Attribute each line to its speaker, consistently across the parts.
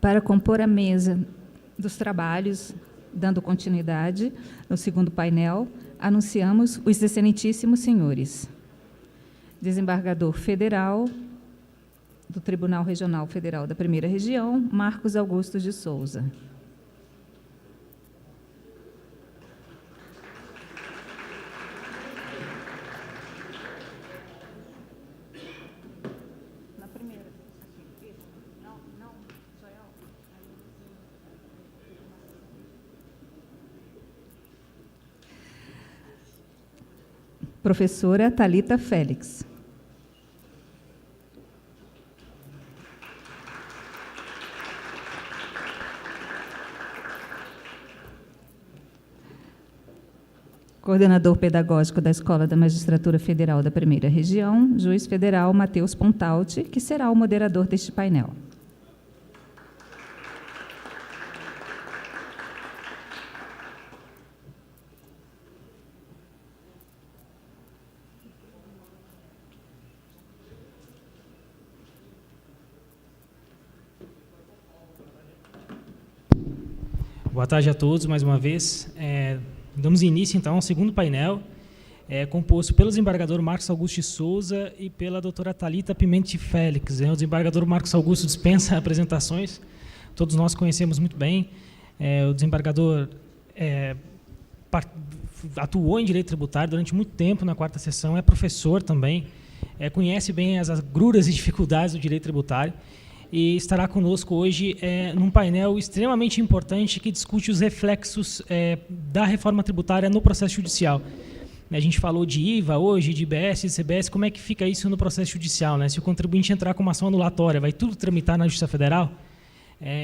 Speaker 1: Para compor a mesa dos trabalhos, dando continuidade no segundo painel, anunciamos os excelentíssimos senhores: desembargador federal do Tribunal Regional Federal da Primeira Região, Marcos Augusto de Souza. Professora Thalita Félix. Coordenador pedagógico da Escola da Magistratura Federal da Primeira Região, juiz federal Matheus Pontalti, que será o moderador deste painel.
Speaker 2: Boa tarde a todos, mais uma vez. Damos início, então, ao segundo painel, composto pelo desembargador Marcos Augusto de Souza e pela doutora Thalita Pimentel Félix. O desembargador Marcos Augusto dispensa apresentações, todos nós conhecemos muito bem. O desembargador atuou em direito tributário durante muito tempo na quarta sessão, é professor também, conhece bem as agruras e dificuldades do direito tributário, e estará conosco hoje num painel extremamente importante que discute os reflexos da reforma tributária no processo judicial. A gente falou de IVA hoje, de IBS, de CBS, como é que fica isso no processo judicial, né? Se o contribuinte entrar com uma ação anulatória, vai tudo tramitar na Justiça Federal?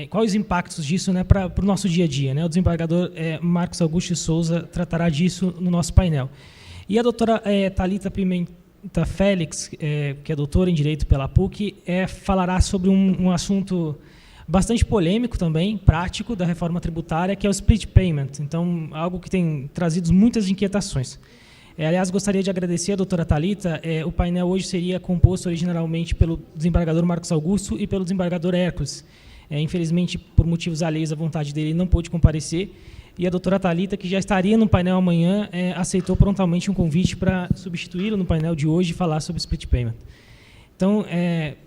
Speaker 2: Quais os impactos disso, né, para o nosso dia a dia, né? O desembargador Marcos Augusto de Souza tratará disso no nosso painel. E a doutora Thalita Pimentel Félix, que é doutora em Direito pela PUC, falará sobre um assunto bastante polêmico também, prático, da reforma tributária, que é o split payment. Então, algo que tem trazido muitas inquietações. Aliás, gostaria de agradecer a doutora Thalita. O painel hoje seria composto originalmente pelo desembargador Marcos Augusto e pelo desembargador Hércules. Infelizmente, por motivos alheios à vontade dele, não pôde comparecer. E a doutora Thalita, que já estaria no painel amanhã, aceitou prontamente um convite para substituí-lo no painel de hoje e falar sobre split payment. Então,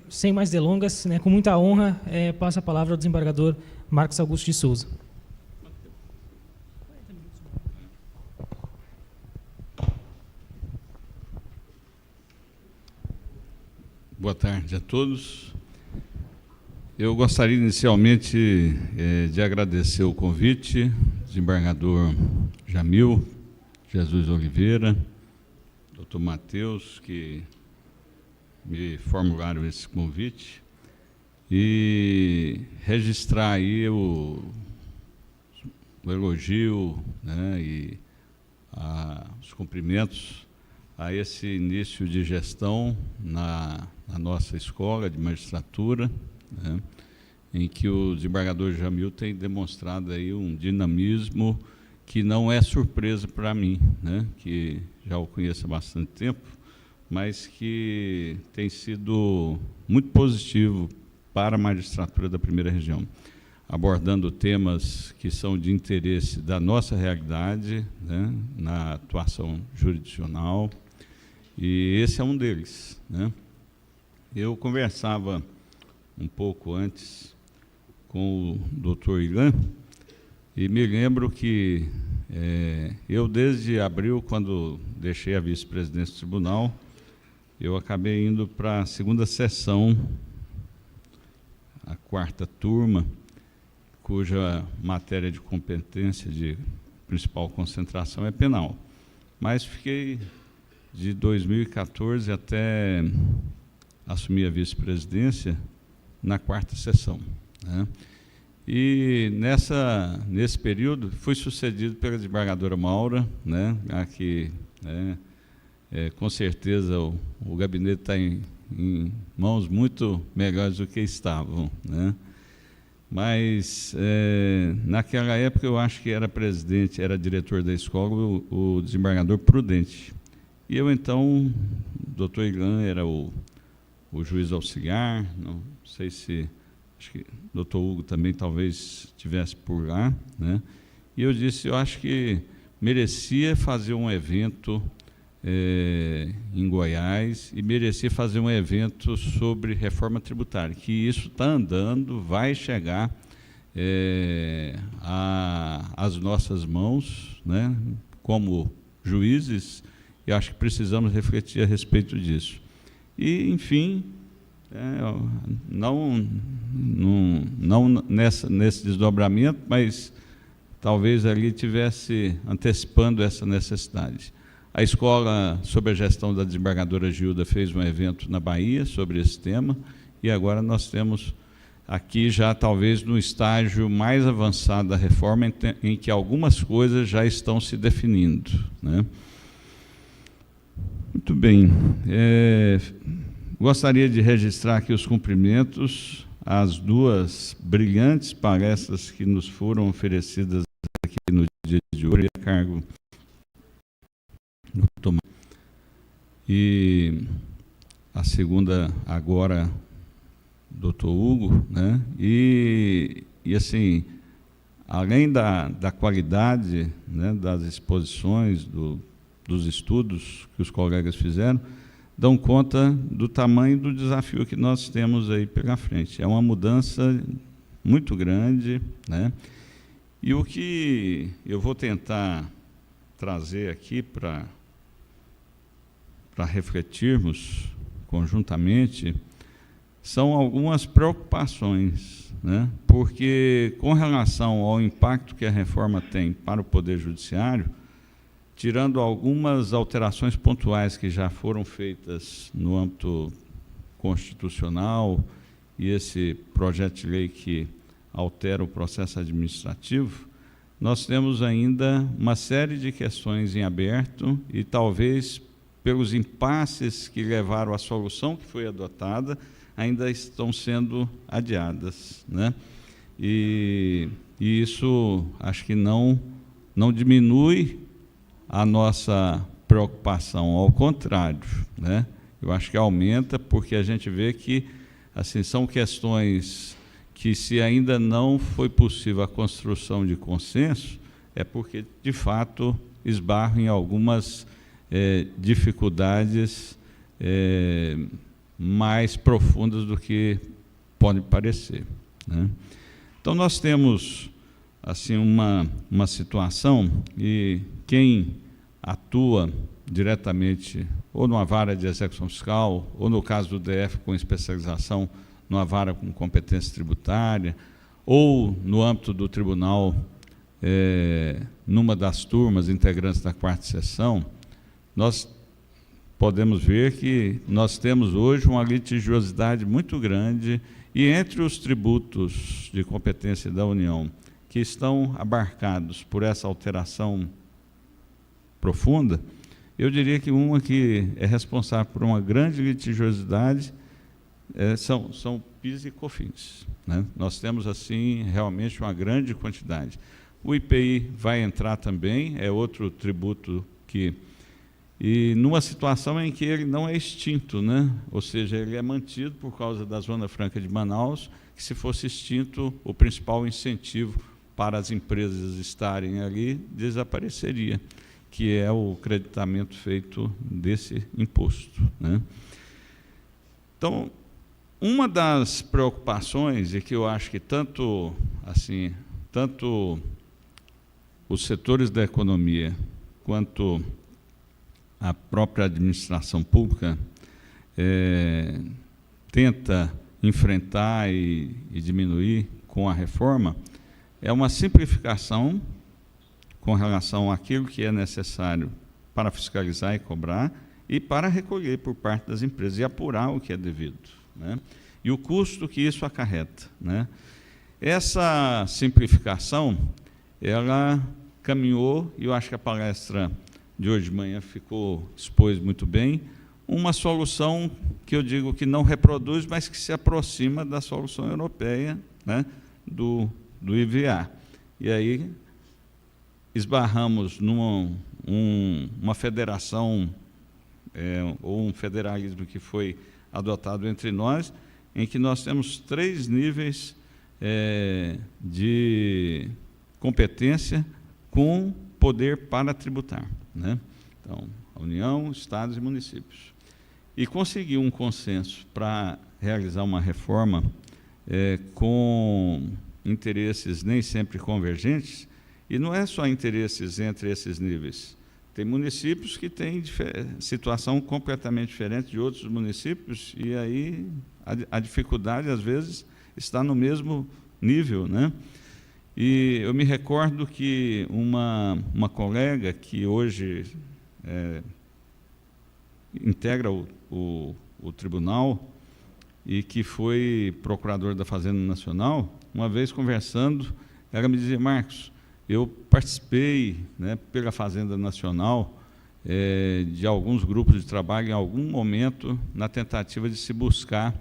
Speaker 2: sem mais delongas, né, com muita honra, passo a palavra ao desembargador Marcos Augusto de Souza.
Speaker 3: Boa tarde a todos. Eu gostaria inicialmente de agradecer o convite, desembargador Jamil Jesus Oliveira, doutor Matheus, que me formularam esse convite, e registrar aí o elogio, né, e os cumprimentos a esse início de gestão na nossa escola de magistratura, né, em que o desembargador Jamil tem demonstrado aí um dinamismo que não é surpresa para mim, né, que já o conheço há bastante tempo, mas que tem sido muito positivo para a magistratura da Primeira Região, abordando temas que são de interesse da nossa realidade, né, na atuação jurisdicional, e esse é um deles, né. Eu conversava um pouco antes com o doutor Ilan, e me lembro que eu, desde abril, quando deixei a vice-presidência do tribunal, eu acabei indo para a segunda sessão, a quarta turma, cuja matéria de competência de principal concentração é penal. Mas fiquei de 2014 até assumir a vice-presidência na quarta sessão, né? E nesse período fui sucedido pela desembargadora Maura, né, a que, né, com certeza o gabinete está em mãos muito melhores do que estavam, né? Mas naquela época eu acho que era diretor da escola o desembargador Prudente. E eu então, o doutor Ilan era o juiz auxiliar, não sei se acho que o doutor Hugo também talvez estivesse por lá, né? E eu disse, eu acho que merecia fazer um evento em Goiás e merecia fazer um evento sobre reforma tributária, que isso está andando, vai chegar às nossas mãos, né? Como juízes, e acho que precisamos refletir a respeito disso. E, enfim, não nesse desdobramento, mas talvez ali tivesse antecipando essa necessidade. A escola, sob a gestão da desembargadora Gilda, fez um evento na Bahia sobre esse tema, e agora nós temos aqui já talvez no estágio mais avançado da reforma, em que algumas coisas já estão se definindo, né? Muito bem. Gostaria de registrar aqui os cumprimentos às duas brilhantes palestras que nos foram oferecidas aqui no dia de hoje, a cargo do Tomás. E a segunda agora, doutor Hugo, né? E assim, além da qualidade, né, das exposições, dos estudos que os colegas fizeram, dão conta do tamanho do desafio que nós temos aí pela frente. É uma mudança muito grande, né? E o que eu vou tentar trazer aqui para refletirmos conjuntamente são algumas preocupações, né? Porque, com relação ao impacto que a reforma tem para o Poder Judiciário, tirando algumas alterações pontuais que já foram feitas no âmbito constitucional e esse projeto de lei que altera o processo administrativo, nós temos ainda uma série de questões em aberto e talvez pelos impasses que levaram à solução que foi adotada, ainda estão sendo adiadas, né? E isso acho que não diminui a nossa preocupação, ao contrário, né? Eu acho que aumenta, porque a gente vê que assim, são questões que, se ainda não foi possível a construção de consenso, é porque, de fato, esbarram em algumas dificuldades mais profundas do que pode parecer, né? Então, nós temos assim, uma situação, e quem atua diretamente ou numa vara de execução fiscal, ou no caso do DF com especialização numa vara com competência tributária, ou no âmbito do tribunal, numa das turmas integrantes da 4ª seção, nós podemos ver que nós temos hoje uma litigiosidade muito grande, e entre os tributos de competência da União que estão abarcados por essa alteração profunda, eu diria que uma que é responsável por uma grande litigiosidade são PIS e COFINS, né? Nós temos, assim, realmente uma grande quantidade. O IPI vai entrar também, é outro tributo que... E numa situação em que ele não é extinto, né? Ou seja, ele é mantido por causa da Zona Franca de Manaus, que, se fosse extinto, o principal incentivo para as empresas estarem ali desapareceria, que é o creditamento feito desse imposto, né? Então, uma das preocupações, e que eu acho que tanto os setores da economia quanto a própria administração pública tenta enfrentar e diminuir com a reforma, é uma simplificação com relação àquilo que é necessário para fiscalizar e cobrar, e para recolher por parte das empresas e apurar o que é devido, né? E o custo que isso acarreta, né? Essa simplificação, ela caminhou, e eu acho que a palestra de hoje de manhã expôs muito bem, uma solução que eu digo que não reproduz, mas que se aproxima da solução europeia, né, do IVA. E aí esbarramos numa federação, ou um federalismo que foi adotado entre nós, em que nós temos 3 níveis de competência com poder para tributar, né? Então, a União, Estados e municípios. E conseguir um consenso para realizar uma reforma com interesses nem sempre convergentes, e não é só interesses entre esses níveis. Tem municípios que têm situação completamente diferente de outros municípios, e aí a dificuldade, às vezes, está no mesmo nível, né? E eu me recordo que uma colega que hoje integra o tribunal e que foi procurador da Fazenda Nacional, uma vez conversando, ela me dizia: Marcos, eu participei, né, pela Fazenda Nacional de alguns grupos de trabalho em algum momento na tentativa de se buscar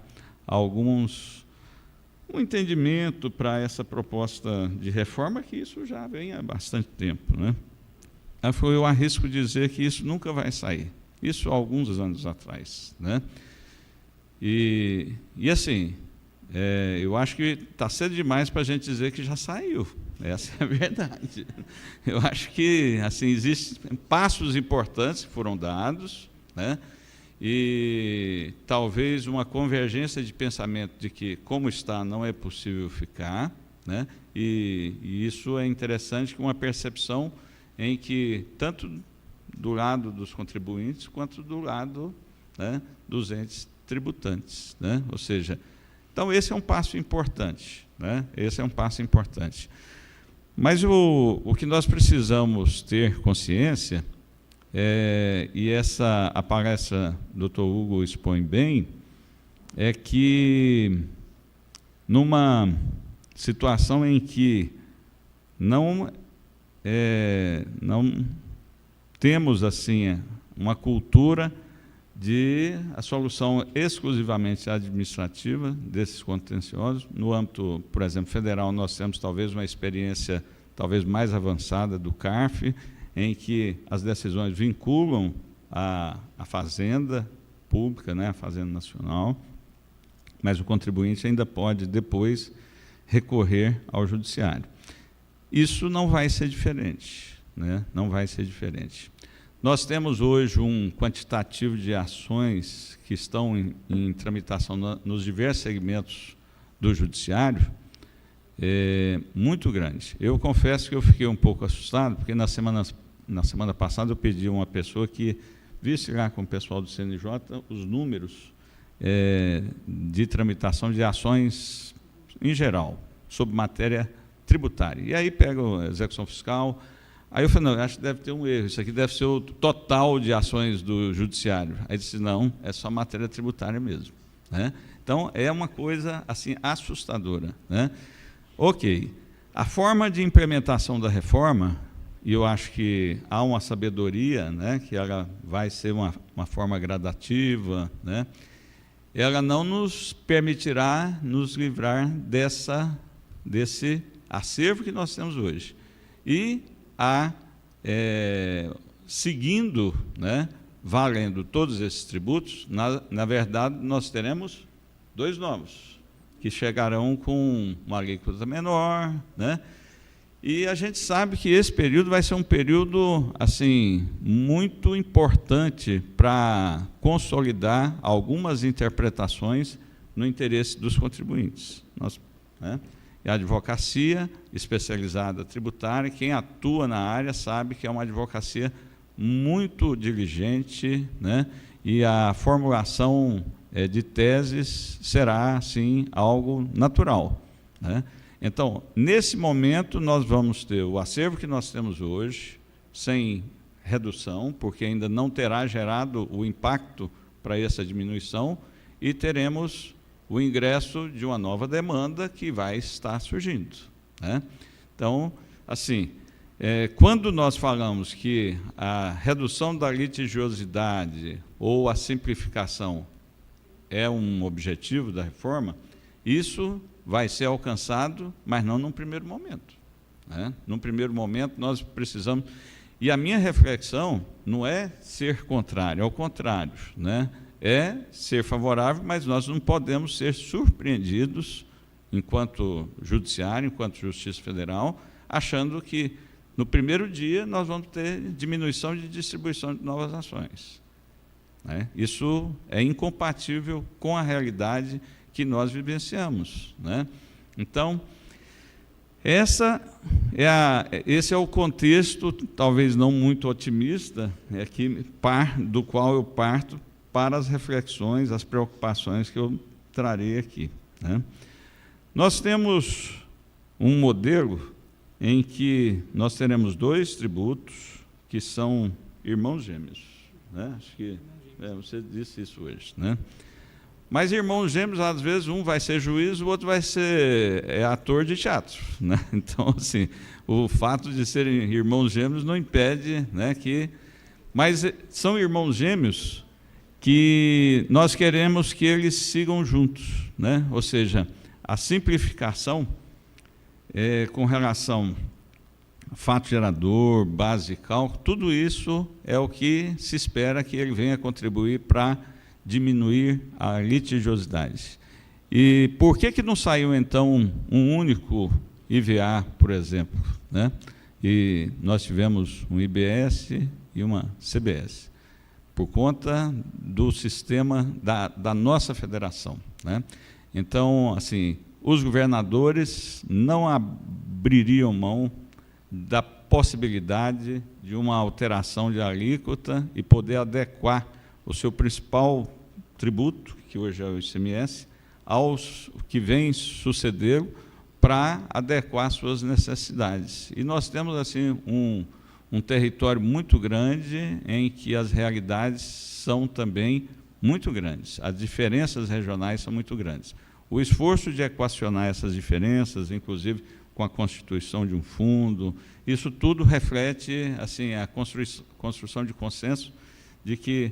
Speaker 3: um entendimento para essa proposta de reforma, que isso já vem há bastante tempo, né? Ela falou: eu arrisco dizer que isso nunca vai sair. Isso há alguns anos atrás, né? E assim, eu acho que está cedo demais para a gente dizer que já saiu. Essa é a verdade. Eu acho que assim, existem passos importantes que foram dados, né? E talvez uma convergência de pensamento de que, como está, não é possível ficar, né? E isso é interessante, com uma percepção em que, tanto do lado dos contribuintes, quanto do lado, né, dos entes tributantes, né? Ou seja, então esse é um passo importante, né? Esse é um passo importante. Mas o que nós precisamos ter consciência, e a palestra do Dr. Hugo expõe bem, é que numa situação em que não temos assim uma cultura de a solução exclusivamente administrativa desses contenciosos. No âmbito, por exemplo, federal, nós temos talvez uma experiência talvez mais avançada do CARF, em que as decisões vinculam a Fazenda Pública, né, a Fazenda Nacional, mas o contribuinte ainda pode depois recorrer ao Judiciário. Isso não vai ser diferente, né? Não vai ser diferente. Nós temos hoje um quantitativo de ações que estão em tramitação nos diversos segmentos do Judiciário, muito grande. Eu confesso que eu fiquei um pouco assustado, porque na semana passada eu pedi a uma pessoa que visse lá com o pessoal do CNJ os números de tramitação de ações em geral, sobre matéria tributária. E aí pega a execução fiscal. Aí eu falei: não, acho que deve ter um erro, isso aqui deve ser o total de ações do Judiciário. Aí disse: não, é só matéria tributária mesmo, né? Então, é uma coisa assim assustadora, né? Ok, a forma de implementação da reforma, e eu acho que há uma sabedoria, né, que ela vai ser uma forma gradativa, né? Ela não nos permitirá nos livrar desse acervo que nós temos hoje. E seguindo, né, valendo todos esses tributos, na verdade, nós teremos 2 novos, que chegarão com uma alíquota menor, né? E a gente sabe que esse período vai ser um período assim, muito importante para consolidar algumas interpretações no interesse dos contribuintes. Né? E a advocacia especializada tributária, quem atua na área sabe que é uma advocacia muito diligente, né? E a formulação de teses será, sim, algo natural, né? Então, nesse momento, nós vamos ter o acervo que nós temos hoje, sem redução, porque ainda não terá gerado o impacto para essa diminuição, e teremos o ingresso de uma nova demanda que vai estar surgindo, né? Então, assim, quando nós falamos que a redução da litigiosidade ou a simplificação é um objetivo da reforma, isso vai ser alcançado, mas não num primeiro momento, né? Num primeiro momento, nós precisamos... E a minha reflexão não é ser contrário, ao contrário, né? é ser favorável, mas nós não podemos ser surpreendidos, enquanto judiciário, enquanto Justiça Federal, achando que no primeiro dia nós vamos ter diminuição de distribuição de novas ações. Né? Isso é incompatível com a realidade que nós vivenciamos. Né? Então, esse é o contexto, talvez não muito otimista, do qual eu parto para as reflexões, as preocupações que eu trarei aqui. Né? Nós temos um modelo em que nós teremos 2 tributos que são irmãos gêmeos. Né? Acho que você disse isso hoje. Né? Mas irmãos gêmeos, às vezes, um vai ser juiz, o outro vai ser ator de teatro. Né? Então, assim, o fato de serem irmãos gêmeos não impede, né, que... Mas são irmãos gêmeos que nós queremos que eles sigam juntos. Né? Ou seja, a simplificação com relação a fato gerador, base de cálculo, tudo isso é o que se espera que ele venha contribuir para diminuir a litigiosidade. E por que não saiu, então, um único IVA, por exemplo? Né? E nós tivemos um IBS e uma CBS, por conta do sistema da nossa federação. Né? Então, assim, os governadores não abririam mão da possibilidade de uma alteração de alíquota e poder adequar o seu principal tributo, que hoje é o ICMS, aos que vêm suceder, para adequar suas necessidades. E nós temos, assim, um território muito grande em que as realidades são também muito grandes, as diferenças regionais são muito grandes. O esforço de equacionar essas diferenças, inclusive com a constituição de um fundo, isso tudo reflete, assim, a construção de consenso de que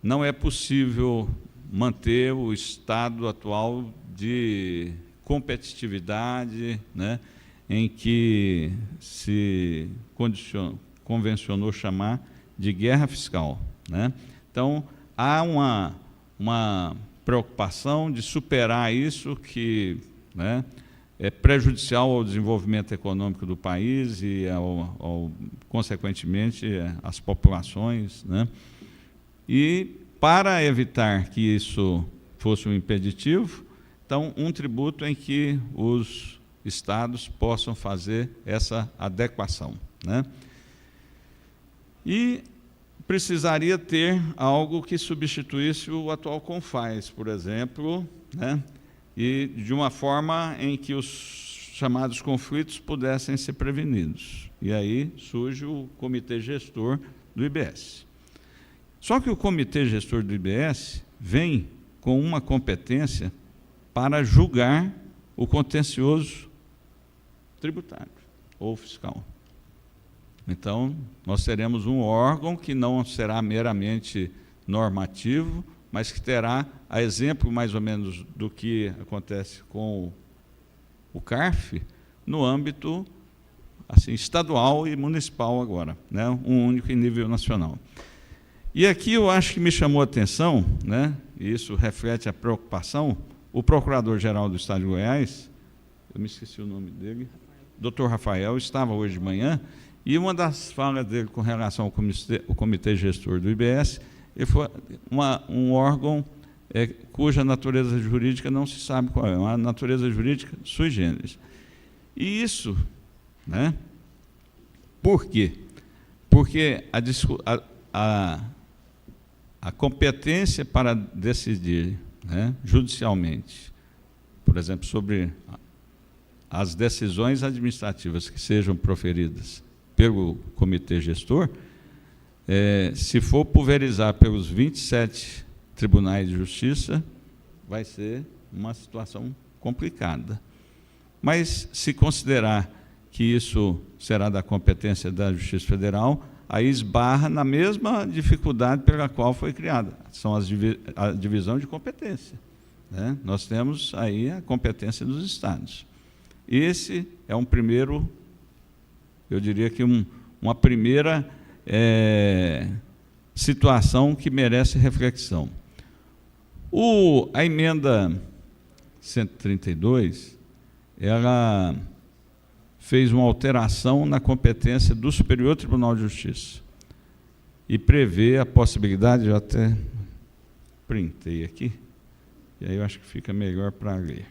Speaker 3: não é possível manter o estado atual de competitividade, né, em que se convencionou chamar de guerra fiscal. Né? Então, há uma preocupação de superar isso que, né, é prejudicial ao desenvolvimento econômico do país e, consequentemente, às populações. Né? E, para evitar que isso fosse um impeditivo, então, um tributo em que os estados possam fazer essa adequação. Né? E precisaria ter algo que substituísse o atual CONFAS, por exemplo, né? E de uma forma em que os chamados conflitos pudessem ser prevenidos. E aí surge o Comitê Gestor do IBS. Só que o Comitê Gestor do IBS vem com uma competência para julgar o contencioso tributário ou fiscal. Então, nós teremos um órgão que não será meramente normativo, mas que terá, a exemplo mais ou menos do que acontece com o CARF, no âmbito, assim, estadual e municipal agora, né? Um único em nível nacional. E aqui eu acho que me chamou a atenção, né? E isso reflete a preocupação, o Procurador-Geral do Estado de Goiás, eu me esqueci o nome dele, Dr. Rafael, estava hoje de manhã, e uma das falas dele com relação ao Comitê Gestor do IBS, ele foi um órgão cuja natureza jurídica não se sabe qual é, uma natureza jurídica sui generis. E isso, né? Por quê? Porque a competência para decidir, né, judicialmente, por exemplo, sobre as decisões administrativas que sejam proferidas pelo Comitê Gestor, se for pulverizar pelos 27 tribunais de justiça, vai ser uma situação complicada. Mas, se considerar que isso será da competência da Justiça Federal, aí esbarra na mesma dificuldade pela qual foi criada, são a divisão de competência. Né? Nós temos aí a competência dos estados. Esse é um primeiro, eu diria que uma primeira situação que merece reflexão. A emenda 132, ela fez uma alteração na competência do Superior Tribunal de Justiça e prevê a possibilidade, eu até printei aqui, e aí eu acho que fica melhor para ler.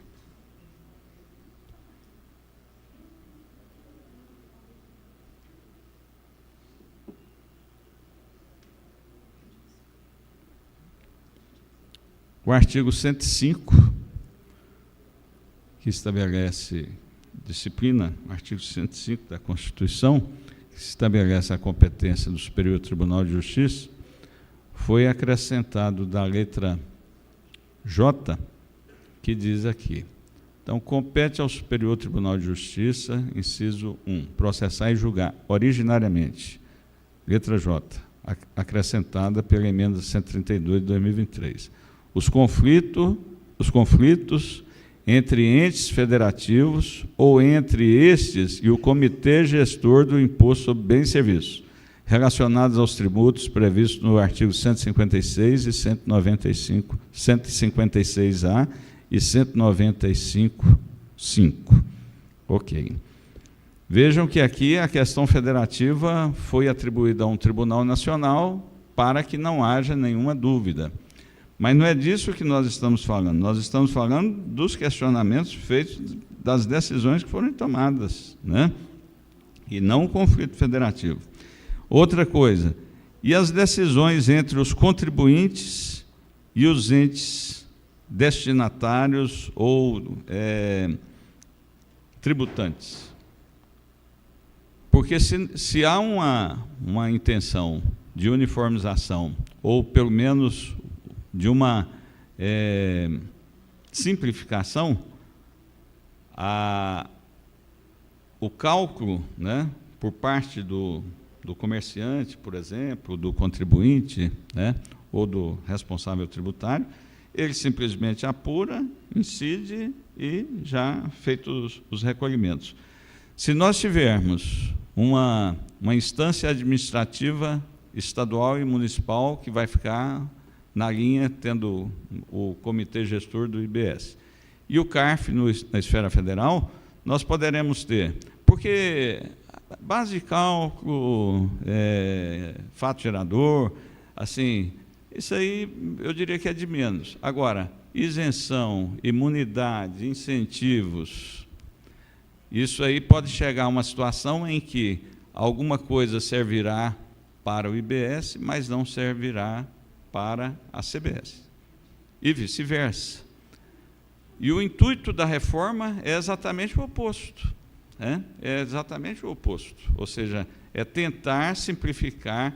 Speaker 3: O artigo 105, que estabelece disciplina, o artigo 105 da Constituição, que estabelece a competência do Superior Tribunal de Justiça, foi acrescentado da letra J, que diz aqui: então, compete ao Superior Tribunal de Justiça, inciso 1, processar e julgar originariamente, letra J, acrescentada pela emenda 132 de 2023, os conflitos entre entes federativos ou entre estes e o Comitê Gestor do Imposto sobre Bens e Serviços, relacionados aos tributos previstos no artigo 156 e 195, 156A e 195.5. Ok. Vejam que aqui a questão federativa foi atribuída a um tribunal nacional para que não haja nenhuma dúvida. Mas não é disso que nós estamos falando. Nós estamos falando dos questionamentos feitos das decisões que foram tomadas, né? E não o conflito federativo. Outra coisa, e as decisões entre os contribuintes e os entes destinatários ou tributantes? Porque se há uma intenção de uniformização, ou pelo menos de uma simplificação, o cálculo, né, por parte do comerciante, por exemplo, do contribuinte, né, ou do responsável tributário, ele simplesmente apura, incide e já feitos os recolhimentos. Se nós tivermos uma instância administrativa estadual e municipal que vai ficar na linha, tendo o Comitê Gestor do IBS, e o CARF na esfera federal, nós poderemos ter, porque base de cálculo, fato gerador, assim, isso aí eu diria que é de menos. Agora, isenção, imunidade, incentivos, isso aí pode chegar a uma situação em que alguma coisa servirá para o IBS, mas não servirá para a CBS, e vice-versa. E o intuito da reforma é exatamente o oposto, né? É exatamente o oposto, ou seja, é tentar simplificar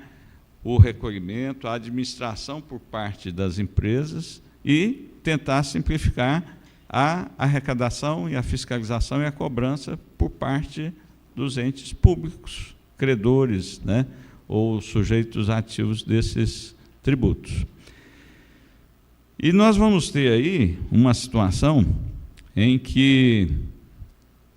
Speaker 3: o recolhimento, a administração por parte das empresas e tentar simplificar a arrecadação e a fiscalização e a cobrança por parte dos entes públicos, credores, né, ou sujeitos ativos desses tributos. E nós vamos ter aí uma situação em que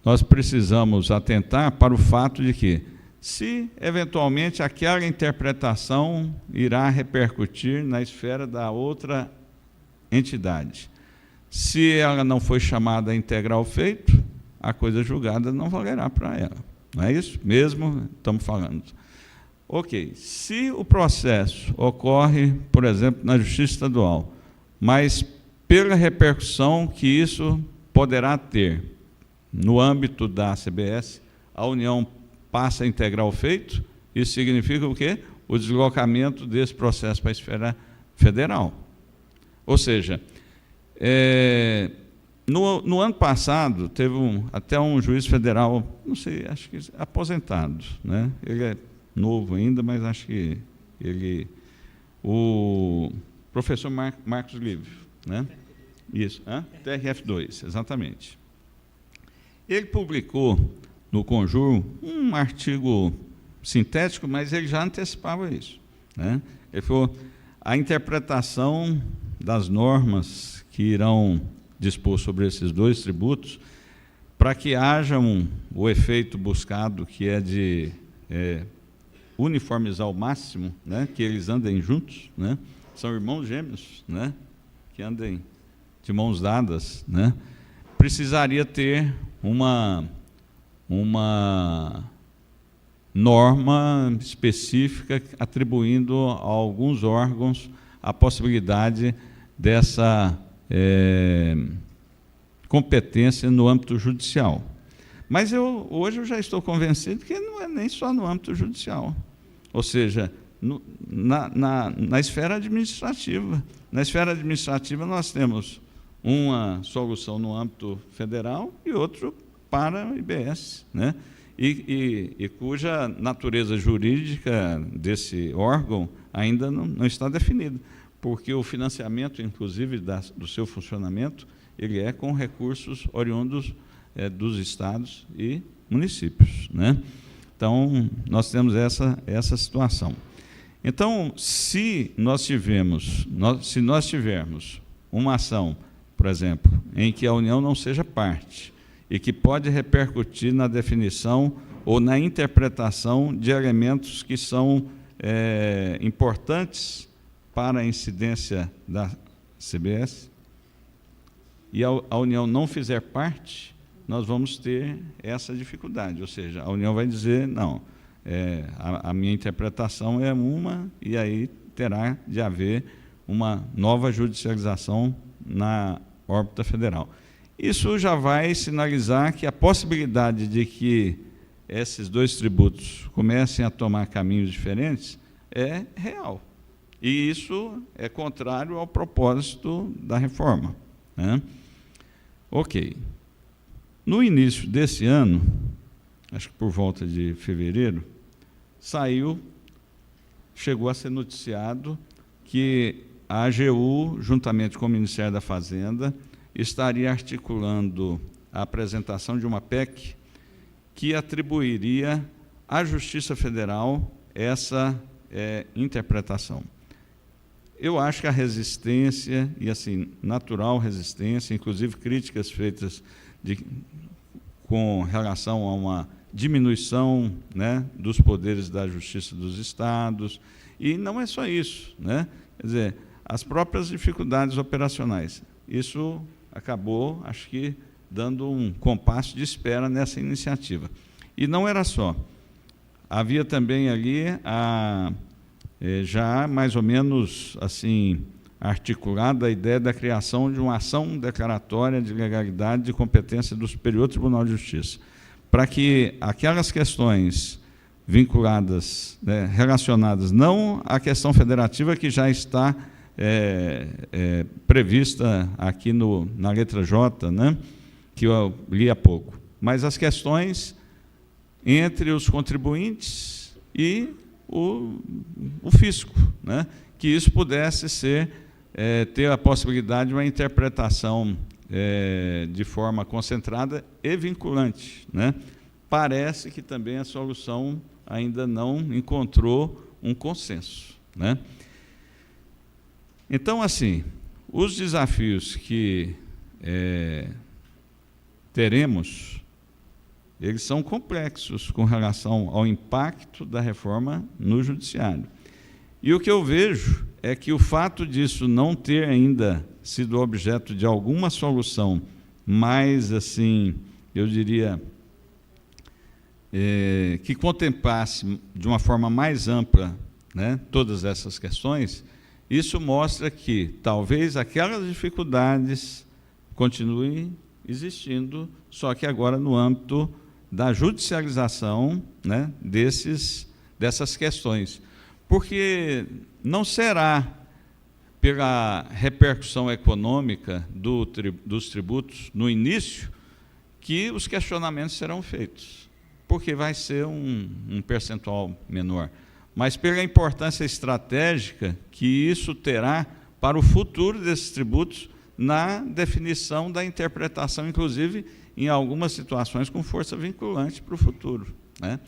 Speaker 3: nós precisamos atentar para o fato de que, se eventualmente aquela interpretação irá repercutir na esfera da outra entidade, se ela não foi chamada a integrar o feito, a coisa julgada não valerá para ela. Não é isso? Mesmo estamos falando. Ok, se o processo ocorre, por exemplo, na Justiça Estadual, mas pela repercussão que isso poderá ter no âmbito da CBS, a União passa a integrar o feito, isso significa o quê? O deslocamento desse processo para a esfera federal. Ou seja, no ano passado, teve até um juiz federal, não sei, acho que aposentado, né? Ele é novo ainda, mas acho que o professor Marcos Livre, né? Isso, TRF2, exatamente. Ele publicou no Conjur um artigo sintético, mas ele já antecipava isso, né? Ele falou: a interpretação das normas que irão dispor sobre esses dois tributos, para que haja o efeito buscado, que é de uniformizar ao máximo, né, que eles andem juntos, né, são irmãos gêmeos, né, que andem de mãos dadas, né, precisaria ter uma norma específica atribuindo a alguns órgãos a possibilidade dessa competência no âmbito judicial. Mas hoje eu já estou convencido que não é nem só no âmbito judicial, ou seja, na esfera administrativa. Na esfera administrativa nós temos uma solução no âmbito federal e outro para o IBS, né? E cuja natureza jurídica desse órgão ainda não está definida, porque o financiamento, inclusive, do seu funcionamento, ele é com recursos oriundos dos estados e municípios, né? Então, nós temos essa situação. Então, se nós tivermos uma ação, por exemplo, em que a União não seja parte e que pode repercutir na definição ou na interpretação de elementos que são importantes para a incidência da CBS, e a União não fizer parte, nós vamos ter essa dificuldade, ou seja, a União vai dizer, não, a minha interpretação é uma, e aí terá de haver uma nova judicialização na órbita federal. Isso já vai sinalizar que a possibilidade de que esses dois tributos comecem a tomar caminhos diferentes é real. E isso é contrário ao propósito da reforma, né? Ok. No início desse ano, acho que por volta de fevereiro, chegou a ser noticiado que a AGU, juntamente com o Ministério da Fazenda, estaria articulando a apresentação de uma PEC que atribuiria à Justiça Federal essa interpretação. Eu acho que a resistência, e assim, natural resistência, inclusive críticas feitas com relação a uma diminuição, né, dos poderes da Justiça dos Estados, e não é só isso, né? Quer dizer, as próprias dificuldades operacionais. Isso acabou, acho que, dando um compasso de espera nessa iniciativa. E não era só. Havia também ali já mais ou menos assim articulada a ideia da criação de uma ação declaratória de legalidade de competência do Superior Tribunal de Justiça, para que aquelas questões vinculadas, né, relacionadas não à questão federativa que já está prevista aqui na letra J, né, que eu li há pouco, mas as questões entre os contribuintes e o fisco, né, que isso pudesse ter a possibilidade de uma interpretação de forma concentrada e vinculante, né? Parece que também a solução ainda não encontrou um consenso, né? Então, assim, os desafios que teremos, eles são complexos com relação ao impacto da reforma no judiciário. E o que eu vejo é que o fato disso não ter ainda sido objeto de alguma solução mais, assim, eu diria, que contemplasse de uma forma mais ampla, né, todas essas questões, isso mostra que talvez aquelas dificuldades continuem existindo, só que agora no âmbito da judicialização, né, dessas questões. Porque não será pela repercussão econômica dos tributos no início que os questionamentos serão feitos, porque vai ser um percentual menor, mas pela importância estratégica que isso terá para o futuro desses tributos na definição da interpretação, inclusive em algumas situações com força vinculante para o futuro, né?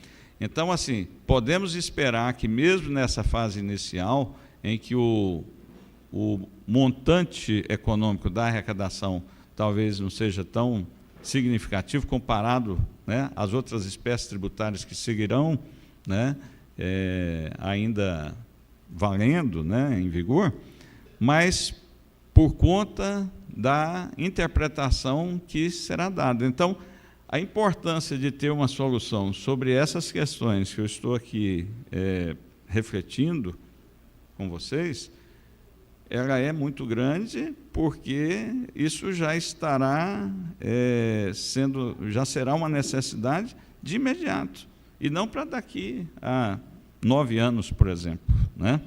Speaker 3: Então, assim, podemos esperar que mesmo nessa fase inicial, em que o montante econômico da arrecadação talvez não seja tão significativo comparado, né, às outras espécies tributárias que seguirão, né, ainda valendo, né, em vigor, mas por conta da interpretação que será dada. Então, a importância de ter uma solução sobre essas questões que eu estou aqui refletindo com vocês, ela é muito grande, porque isso já estará já será uma necessidade de imediato, e não para daqui a 9 anos, por exemplo, né?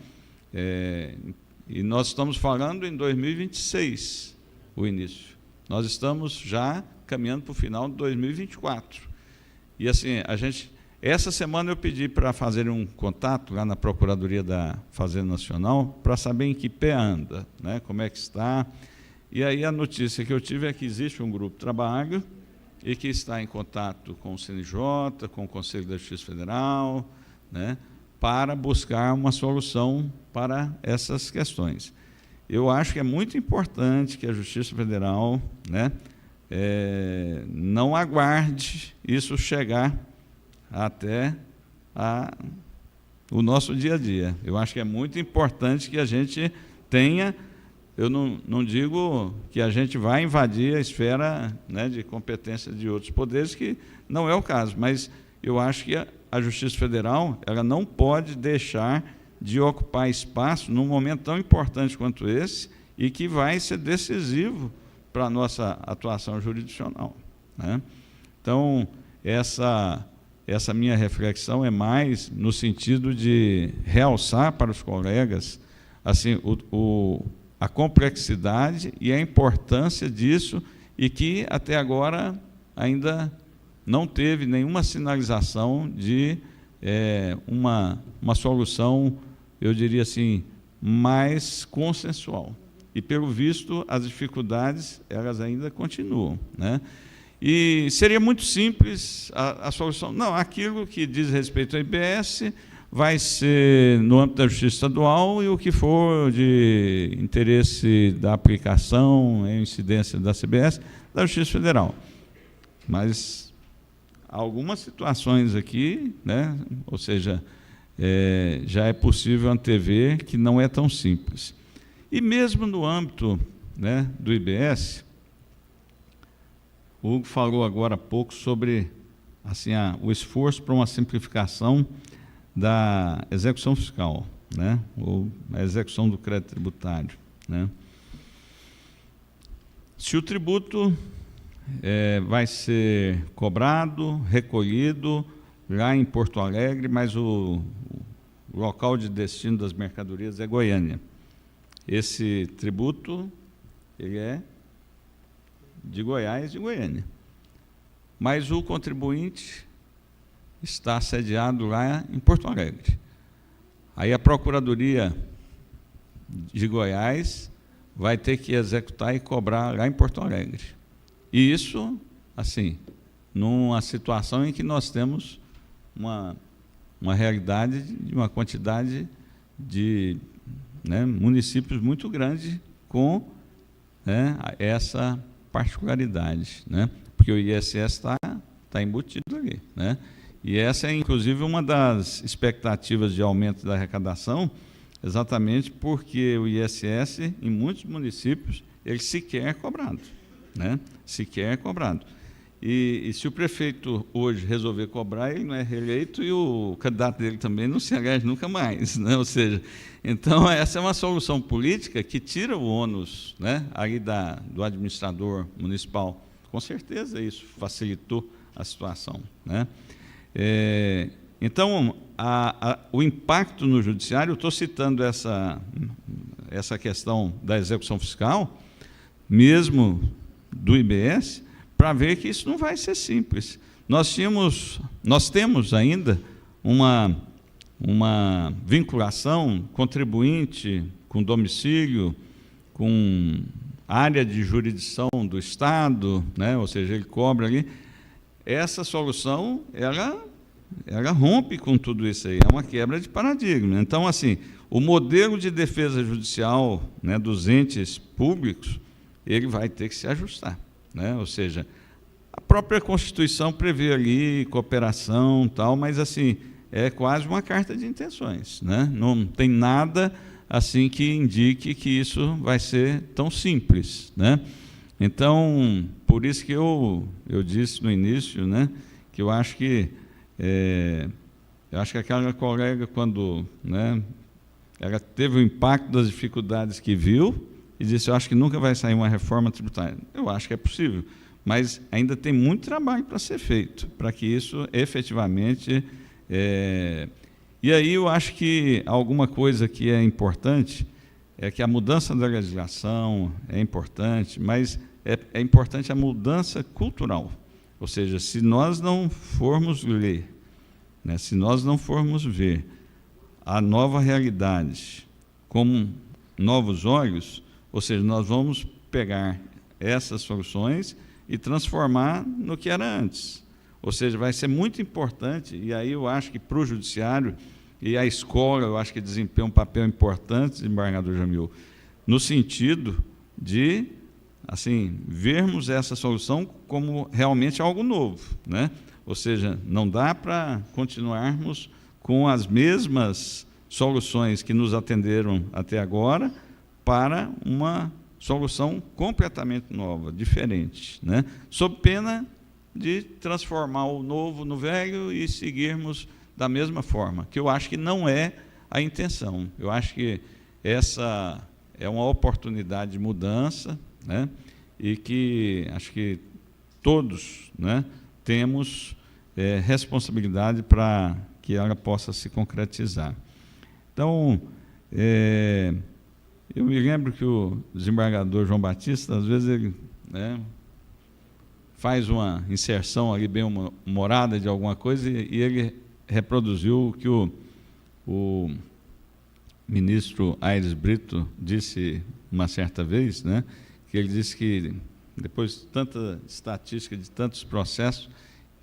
Speaker 3: E nós estamos falando em 2026, o início. Nós estamos já caminhando para o final de 2024. E assim, essa semana eu pedi para fazer um contato lá na Procuradoria da Fazenda Nacional para saber em que pé anda, né, como é que está. E aí a notícia que eu tive é que existe um grupo de trabalho e que está em contato com o CNJ, com o Conselho da Justiça Federal, né, para buscar uma solução para essas questões. Eu acho que é muito importante que a Justiça Federal, né, não aguarde isso chegar até o nosso dia a dia. Eu acho que é muito importante que a gente tenha, eu não digo que a gente vai invadir a esfera, né, de competência de outros poderes, que não é o caso, mas eu acho que a Justiça Federal, ela não pode deixar de ocupar espaço num momento tão importante quanto esse, e que vai ser decisivo para a nossa atuação jurisdicional, né? Então, essa minha reflexão é mais no sentido de realçar para os colegas assim, a complexidade e a importância disso, e que até agora ainda não teve nenhuma sinalização de uma solução, eu diria assim, mais consensual. E, pelo visto, as dificuldades, elas ainda continuam, né? E seria muito simples a solução. Não, aquilo que diz respeito ao IBS vai ser no âmbito da Justiça Estadual, e o que for de interesse da aplicação, incidência da CBS, da Justiça Federal. Mas algumas situações aqui, né, ou seja, já é possível antever que não é tão simples. E mesmo no âmbito, né, do IBS, o Hugo falou agora há pouco sobre assim, o esforço para uma simplificação da execução fiscal, né, ou a execução do crédito tributário, né. Se o tributo vai ser cobrado, recolhido lá em Porto Alegre, mas o local de destino das mercadorias é Goiânia. Esse tributo, ele é de Goiás e Goiânia, mas o contribuinte está sediado lá em Porto Alegre. Aí a Procuradoria de Goiás vai ter que executar e cobrar lá em Porto Alegre. E isso, assim, numa situação em que nós temos uma realidade de uma quantidade de, né, municípios muito grande com, né, essa particularidade, né, porque o ISS está embutido ali, né, e essa é, inclusive, uma das expectativas de aumento da arrecadação, exatamente porque o ISS, em muitos municípios, ele sequer é cobrado, né, sequer é cobrado. E se o prefeito hoje resolver cobrar, ele não é reeleito, e o candidato dele também não se elege nunca mais, né? Ou seja, então essa é uma solução política que tira o ônus, né, aí do administrador municipal. Com certeza isso facilitou a situação, né? Então, o impacto no judiciário, eu estou citando essa questão da execução fiscal, mesmo do IBS, para ver que isso não vai ser simples. Nós temos ainda uma vinculação contribuinte com domicílio, com área de jurisdição do Estado, né? Ou seja, ele cobra ali. Essa solução, ela rompe com tudo isso aí, é uma quebra de paradigma. Então, assim, o modelo de defesa judicial, né, dos entes públicos, ele vai ter que se ajustar, né? Ou seja, a própria Constituição prevê ali cooperação, tal, mas assim, é quase uma carta de intenções, né? Não tem nada assim que indique que isso vai ser tão simples, né? Então, por isso que eu disse no início, né, que eu acho que aquela colega, quando, né, ela teve o impacto das dificuldades que viu e disse, eu acho que nunca vai sair uma reforma tributária. Eu acho que é possível, mas ainda tem muito trabalho para ser feito, para que isso efetivamente... E aí eu acho que alguma coisa que é importante é que a mudança da legislação é importante, mas é importante a mudança cultural. Ou seja, se nós não formos ler, né, se nós não formos ver a nova realidade com novos olhos, ou seja, nós vamos pegar essas soluções e transformar no que era antes. Ou seja, vai ser muito importante, e aí eu acho que para o judiciário e a escola, eu acho que desempenha um papel importante, desembargador Jamil, no sentido de, assim, vermos essa solução como realmente algo novo, né? Ou seja, não dá para continuarmos com as mesmas soluções que nos atenderam até agora para uma solução completamente nova, diferente, né? Sob pena de transformar o novo no velho e seguirmos da mesma forma, que eu acho que não é a intenção. Eu acho que essa é uma oportunidade de mudança, né? E que acho que todos, né, temos responsabilidade para que ela possa se concretizar. Então, eu me lembro que o desembargador João Batista, às vezes, ele, né, faz uma inserção ali bem humorada de alguma coisa e ele reproduziu o que o ministro Aires Brito disse uma certa vez, né, que ele disse que, depois de tanta estatística, de tantos processos,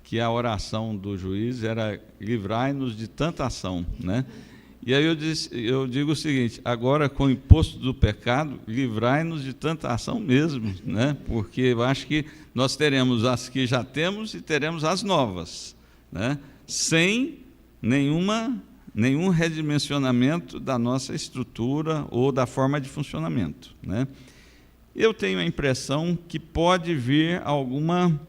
Speaker 3: que a oração do juiz era livrai-nos de tanta ação, né? E aí eu digo o seguinte, agora com o imposto do pecado, livrai-nos de tanta ação mesmo, né? Porque eu acho que nós teremos as que já temos e teremos as novas, né? Sem nenhum redimensionamento da nossa estrutura ou da forma de funcionamento, né? Eu tenho a impressão que pode vir alguma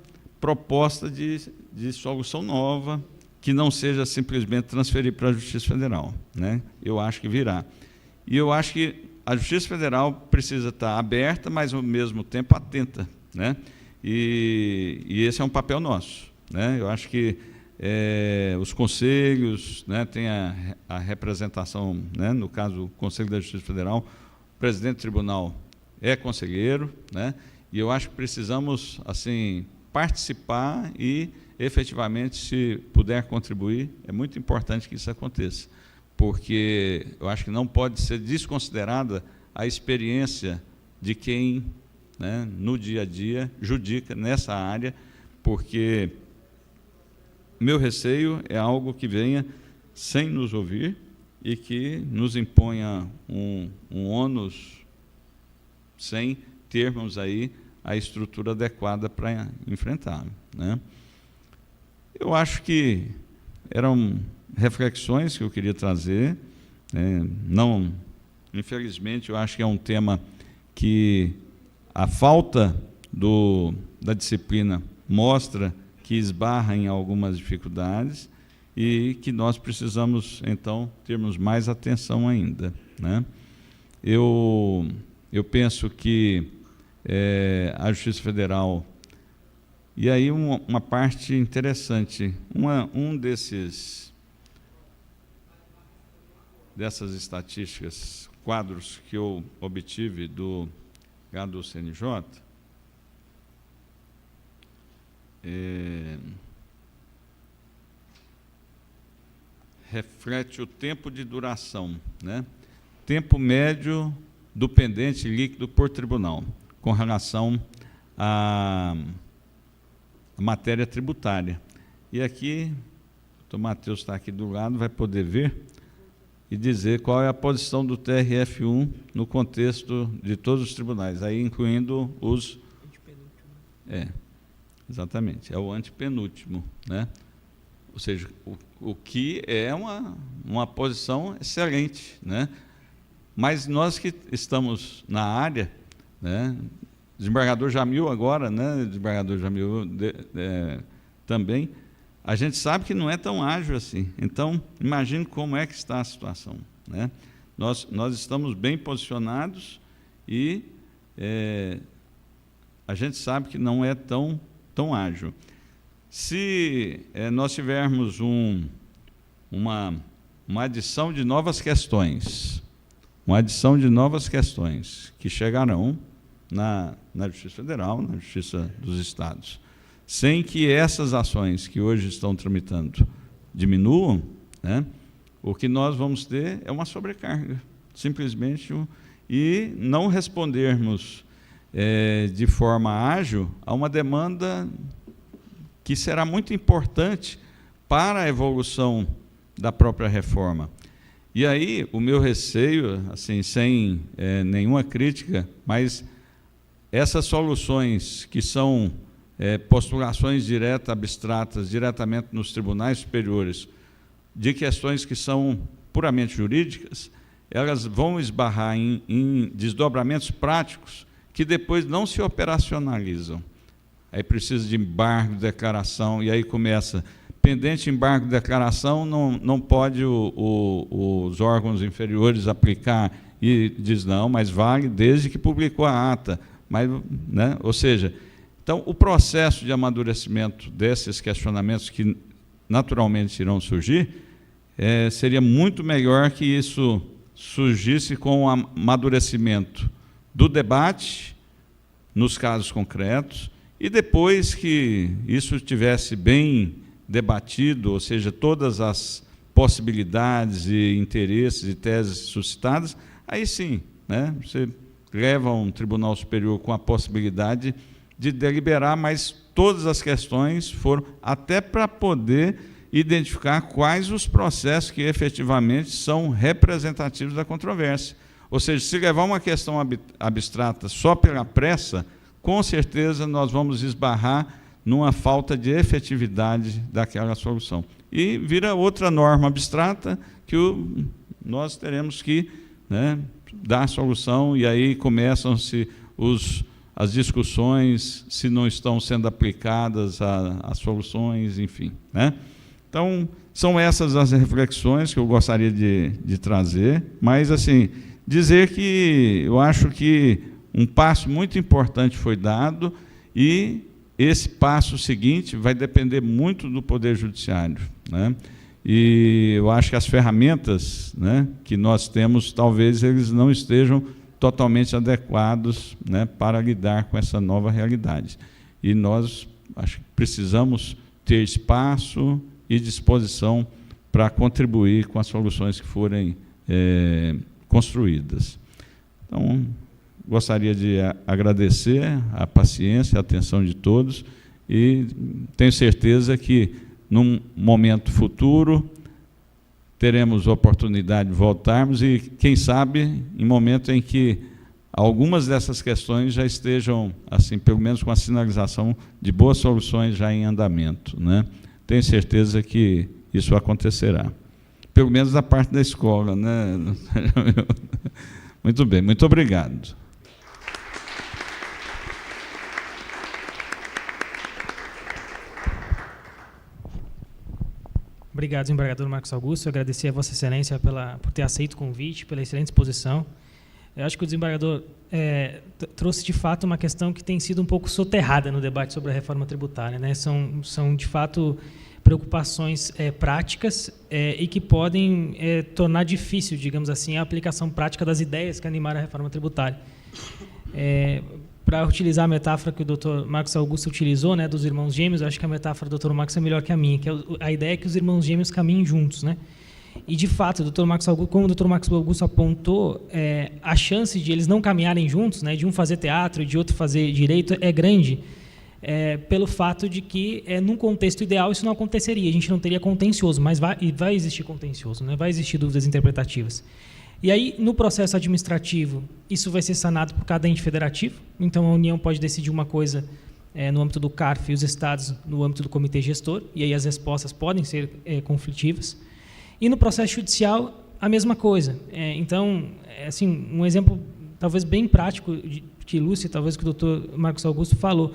Speaker 3: proposta de solução nova, que não seja simplesmente transferir para a Justiça Federal, né? Eu acho que virá. E eu acho que a Justiça Federal precisa estar aberta, mas, ao mesmo tempo, atenta, né? E esse é um papel nosso, né? Eu acho que os conselhos, né, tem a representação, né, no caso, o Conselho da Justiça Federal, o presidente do tribunal é conselheiro, né? E eu acho que precisamos, assim, participar e, efetivamente, se puder contribuir, é muito importante que isso aconteça, porque eu acho que não pode ser desconsiderada a experiência de quem, né, no dia a dia, judica nessa área, porque meu receio é algo que venha sem nos ouvir e que nos imponha um ônus sem termos aí a estrutura adequada para enfrentar, né? Eu acho que eram reflexões que eu queria trazer, né? Não, infelizmente, eu acho que é um tema que a falta da disciplina mostra que esbarra em algumas dificuldades e que nós precisamos, então, termos mais atenção ainda, né? Eu penso que a Justiça Federal... E aí uma parte interessante, dessas estatísticas, quadros que eu obtive do CNJ, reflete o tempo de duração, né? Tempo médio do pendente líquido por tribunal, com relação à matéria tributária. E aqui, o doutor Matheus está aqui do lado, vai poder ver e dizer qual é a posição do TRF1 no contexto de todos os tribunais, aí incluindo os... exatamente, é o antepenúltimo, né? Ou seja, o que é uma posição excelente, né? mas nós que estamos na área, né, desembargador Jamil agora, né, desembargador Jamil também, a gente sabe que não é tão ágil assim. Então, imagine como é que está a situação, né? Nós estamos bem posicionados e a gente sabe que não é tão ágil. Se nós tivermos uma adição de novas questões, que chegarão na Justiça Federal, na Justiça dos Estados, sem que essas ações que hoje estão tramitando diminuam, né, o que nós vamos ter é uma sobrecarga, simplesmente, e não respondermos de forma ágil a uma demanda que será muito importante para a evolução da própria reforma. E aí, o meu receio, assim, sem nenhuma crítica, mas essas soluções que são postulações abstratas, diretamente nos tribunais superiores, de questões que são puramente jurídicas, elas vão esbarrar em desdobramentos práticos que depois não se operacionalizam. Aí precisa de embargo de declaração, e aí começa, pendente embargo de declaração, não pode os órgãos inferiores aplicar, e diz, não, mas vale desde que publicou a ata. Mas, né, ou seja, então, o processo de amadurecimento desses questionamentos que naturalmente irão surgir, seria muito melhor que isso surgisse com o amadurecimento do debate, nos casos concretos, e depois que isso estivesse bem debatido, ou seja, todas as possibilidades e interesses e teses suscitadas, aí sim, né, você leva a um tribunal superior com a possibilidade de deliberar, mas todas as questões foram até para poder identificar quais os processos que efetivamente são representativos da controvérsia. Ou seja, se levar uma questão abstrata só pela pressa, com certeza nós vamos esbarrar numa falta de efetividade daquela solução. E vira outra norma abstrata que nós teremos que, né, dar solução, e aí começam-se as discussões, se não estão sendo aplicadas as soluções, enfim, né? Então, são essas as reflexões que eu gostaria de trazer, mas, assim, dizer que eu acho que um passo muito importante foi dado, e esse passo seguinte vai depender muito do Poder Judiciário, né? E eu acho que as ferramentas, né, que nós temos, talvez eles não estejam totalmente adequados, né, para lidar com essa nova realidade. E nós acho que precisamos ter espaço e disposição para contribuir com as soluções que forem construídas. Então, gostaria de agradecer a paciência, a atenção de todos, e tenho certeza que, num momento futuro, teremos oportunidade de voltarmos e, quem sabe, em momento em que algumas dessas questões já estejam, assim, pelo menos com a sinalização de boas soluções já em andamento, né? Tenho certeza que isso acontecerá. Pelo menos da parte da escola, né? Muito bem, muito obrigado.
Speaker 2: Obrigado, desembargador Marcos Augusto. Eu agradecer a Vossa Excelência por ter aceito o convite, pela excelente exposição. Eu acho que o desembargador trouxe, de fato, uma questão que tem sido um pouco soterrada no debate sobre a reforma tributária, né? São de fato, preocupações práticas e que podem tornar difícil, digamos assim, a aplicação prática das ideias que animaram a reforma tributária. Para utilizar a metáfora que o doutor Marcos Augusto utilizou, né, dos irmãos gêmeos, eu acho que a metáfora do doutor Marcos é melhor que a minha, que a ideia é que os irmãos gêmeos caminhem juntos, né? E, de fato, como o doutor Marcos Augusto apontou, a chance de eles não caminharem juntos, né, de um fazer teatro e de outro fazer direito, é grande, pelo fato de que, num contexto ideal, isso não aconteceria, a gente não teria contencioso, mas vai existir contencioso, né, vai existir dúvidas interpretativas. E aí, no processo administrativo, isso vai ser sanado por cada ente federativo, então a União pode decidir uma coisa no âmbito do CARF e os estados no âmbito do comitê gestor, e aí as respostas podem ser conflitivas. E no processo judicial, a mesma coisa. Então, assim, um exemplo talvez bem prático que ilustre talvez o que o doutor Marcos Augusto falou.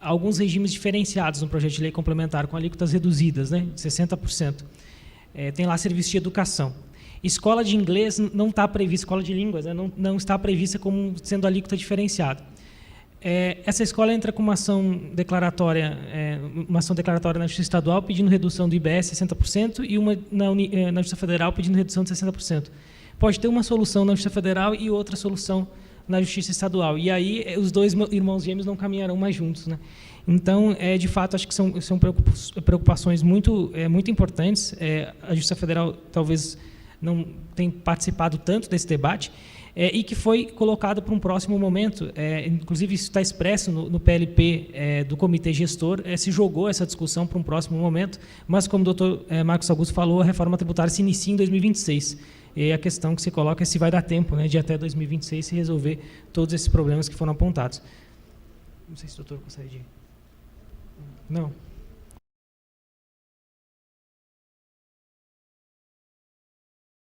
Speaker 2: Alguns regimes diferenciados no projeto de lei complementar, com alíquotas reduzidas, né, de 60%. Tem lá serviço de educação. Escola de inglês não está prevista, escola de línguas, né, não está prevista como sendo alíquota diferenciada. Essa escola entra com uma ação declaratória na Justiça Estadual pedindo redução do IBS 60% e uma na Justiça Federal pedindo redução de 60%. Pode ter uma solução na Justiça Federal e outra solução na Justiça Estadual. E aí os dois irmãos gêmeos não caminharão mais juntos, né? Então, de fato, acho que são preocupações muito importantes. A Justiça Federal talvez não tenha participado tanto desse debate, e que foi colocado para um próximo momento. Inclusive, isso está expresso no PLP do Comitê Gestor, se jogou essa discussão para um próximo momento, mas, como o doutor Marcos Augusto falou, a reforma tributária se inicia em 2026. E a questão que se coloca é se vai dar tempo, né, de até 2026 se resolver todos esses problemas que foram apontados. Não sei se o doutor gostaria de... Não.